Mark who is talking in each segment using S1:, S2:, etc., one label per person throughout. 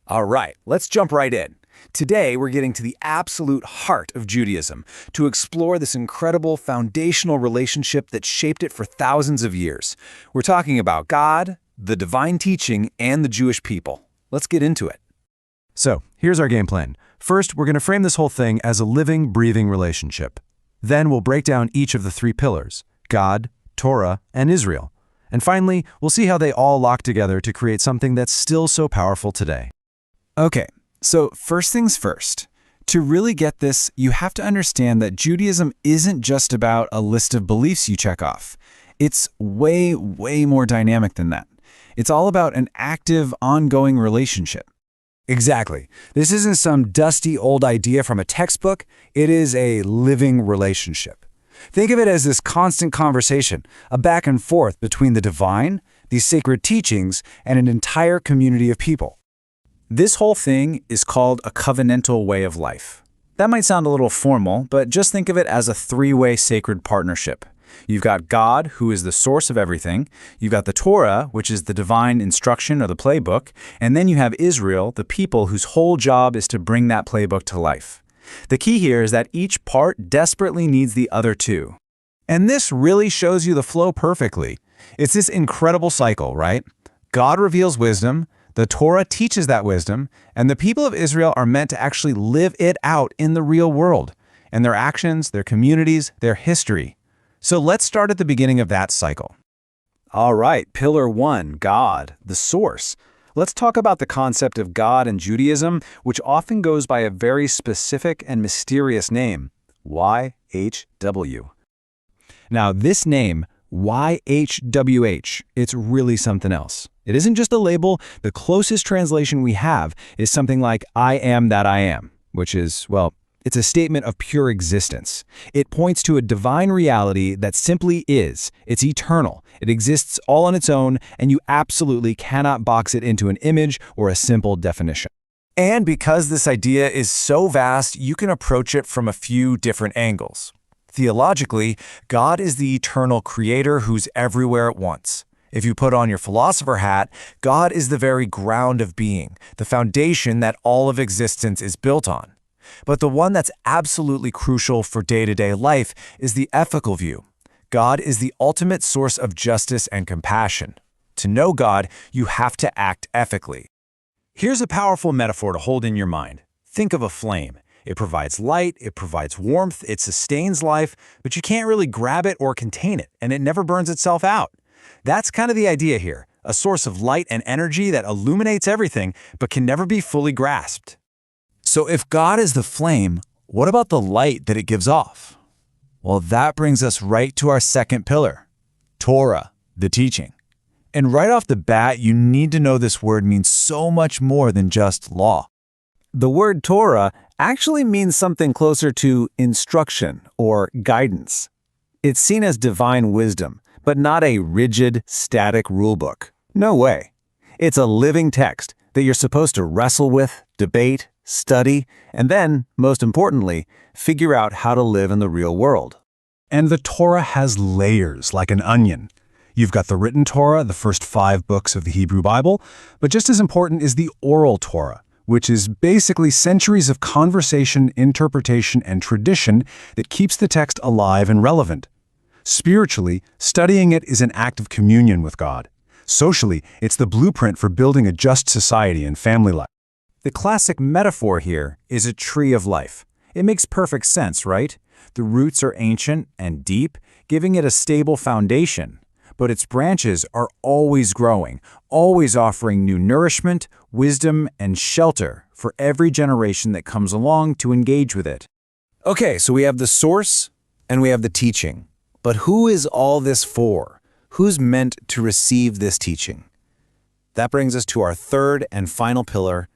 S1: All right, let's jump right in. Today, we're getting to the absolute heart of Judaism to explore this incredible foundational relationship that shaped it for thousands of years. We're talking about God, the divine teaching, and the Jewish people. Let's get into it.
S2: So, here's our game plan. First, we're going to frame this whole thing as a living, breathing relationship. Then we'll break down each of the three pillars: God, Torah, and Israel. And finally, we'll see how they all lock together to create something that's still so powerful today.
S3: Okay, so first things first. To really get this, you have to understand that Judaism isn't just about a list of beliefs you check off. It's way, way more dynamic than that. It's all about an active, ongoing relationship.
S1: Exactly. This isn't some dusty old idea from a textbook. It is a living relationship. Think of it as this constant conversation, a back and forth between the divine, these sacred teachings, and an entire community of people.
S3: This whole thing is called a covenantal way of life. That might sound a little formal, but just think of it as a three-way sacred partnership. You've got God, who is the source of everything. You've got the Torah, which is the divine instruction or the playbook. And then you have Israel, the people whose whole job is to bring that playbook to life. The key here is that each part desperately needs the other two.
S2: And this really shows you the flow perfectly. It's this incredible cycle, right? God reveals wisdom, the Torah teaches that wisdom, and the people of Israel are meant to actually live it out in the real world, and their actions, their communities, their history. So let's start at the beginning of that cycle.
S1: All right, Pillar 1, God, the source. Let's talk about the concept of God in Judaism, which often goes by a very specific and mysterious name, YHW.
S2: Now, this name, YHWH, it's really something else. It isn't just a label. The closest translation we have is something like I am that I am, which is, well, it's a statement of pure existence. It points to a divine reality that simply is. It's eternal. It exists all on its own, and you absolutely cannot box it into an image or a simple definition.
S1: And because this idea is so vast, you can approach it from a few different angles. Theologically, God is the eternal creator who's everywhere at once. If you put on your philosopher hat, God is the very ground of being, the foundation that all of existence is built on. But the one that's absolutely crucial for day-to-day life is the ethical view. God is the ultimate source of justice and compassion. To know God, you have to act ethically. Here's a powerful metaphor to hold in your mind. Think of a flame. It provides light, it provides warmth, it sustains life, but you can't really grab it or contain it, and it never burns itself out. That's kind of the idea here, a source of light and energy that illuminates everything, but can never be fully grasped. So if God is the flame, what about the light that it gives off? Well, that brings us right to our second pillar, Torah, the teaching. And right off the bat, you need to know this word means so much more than just law. The word Torah actually means something closer to instruction or guidance. It's seen as divine wisdom, but not a rigid, static rulebook. No way. It's a living text that you're supposed to wrestle with, debate, study, and then, most importantly, figure out how to live in the real world.
S2: And the Torah has layers like an onion. You've got the written Torah, the first 5 books of the Hebrew Bible, but just as important is the oral Torah, which is basically centuries of conversation, interpretation, and tradition that keeps the text alive and relevant. Spiritually, studying it is an act of communion with God. Socially, it's the blueprint for building a just society and family life.
S1: The classic metaphor here is a tree of life. It makes perfect sense, right? The roots are ancient and deep, giving it a stable foundation. But its branches are always growing, always offering new nourishment, wisdom, and shelter for every generation that comes along to engage with it. Okay, so we have the source and we have the teaching. But who is all this for? Who's meant to receive this teaching? That brings us to our third and final pillar,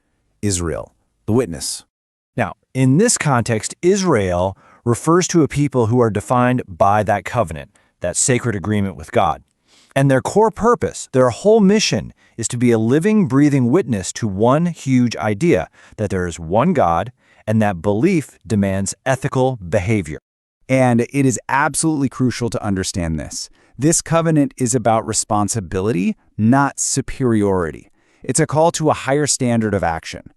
S1: Israel, the witness. Now, in this context, Israel refers to a people who are defined by that covenant, that sacred agreement with God. And their core purpose, their whole mission, is to be a living, breathing witness to one huge idea, that there is one God, and that belief demands ethical behavior. And it is absolutely crucial to understand this. This covenant is about responsibility, not superiority.
S3: It's a call to a higher standard of action.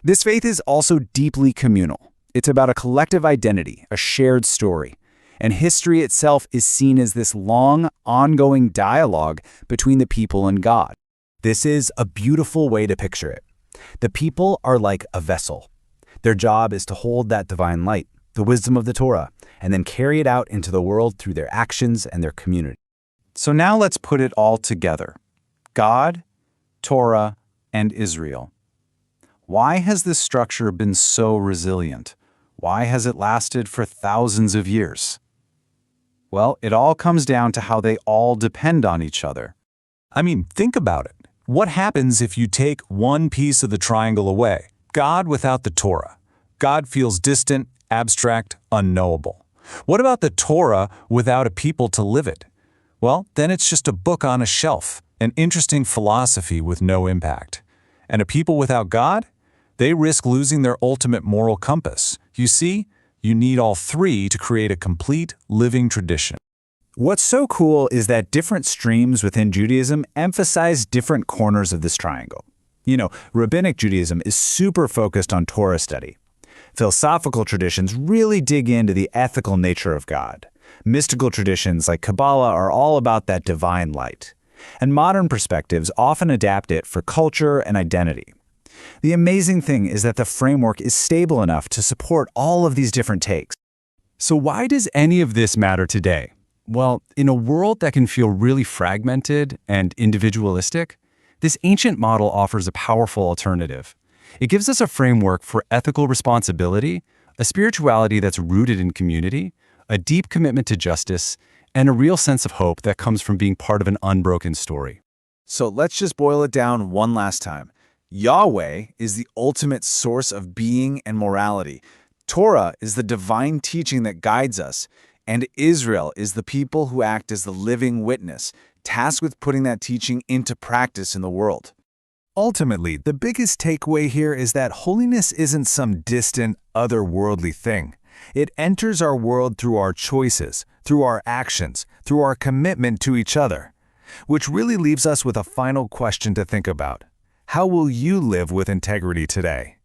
S3: This faith is also deeply communal. It's about a collective identity, a shared story. And history itself is seen as this long, ongoing dialogue between the people and God. This is a beautiful way to picture it. The people are like a vessel. Their job is to hold that divine light, the wisdom of the Torah, and then carry it out into the world through their actions and their community. So now let's put it all together. God, Torah, and Israel. Why has this structure been so resilient? Why has it lasted for thousands of years? Well, it all comes down to how they all depend on each other.
S1: I mean, think about it. What happens if you take one piece of the triangle away? God without the Torah. God feels distant, abstract, unknowable. What about the Torah without a people to live it? Well, then it's just a book on a shelf, an interesting philosophy with no impact. And a people without God? They risk losing their ultimate moral compass. You see, you need all three to create a complete, living tradition. What's so cool is that different streams within Judaism emphasize different corners of this triangle. Rabbinic Judaism is super focused on Torah study. Philosophical traditions really dig into the ethical nature of God. Mystical traditions like Kabbalah are all about that divine light. And modern perspectives often adapt it for culture and identity. The amazing thing is that the framework is stable enough to support all of these different takes.
S2: So why does any of this matter today? Well, in a world that can feel really fragmented and individualistic, this ancient model offers a powerful alternative. It gives us a framework for ethical responsibility, a spirituality that's rooted in community, a deep commitment to justice, and a real sense of hope that comes from being part of an unbroken story.
S3: So let's just boil it down one last time. Yahweh is the ultimate source of being and morality. Torah is the divine teaching that guides us. And Israel is the people who act as the living witness, tasked with putting that teaching into practice in the world.
S1: Ultimately, the biggest takeaway here is that holiness isn't some distant, otherworldly thing. It enters our world through our choices, through our actions, through our commitment to each other. Which really leaves us with a final question to think about. How will you live with integrity today?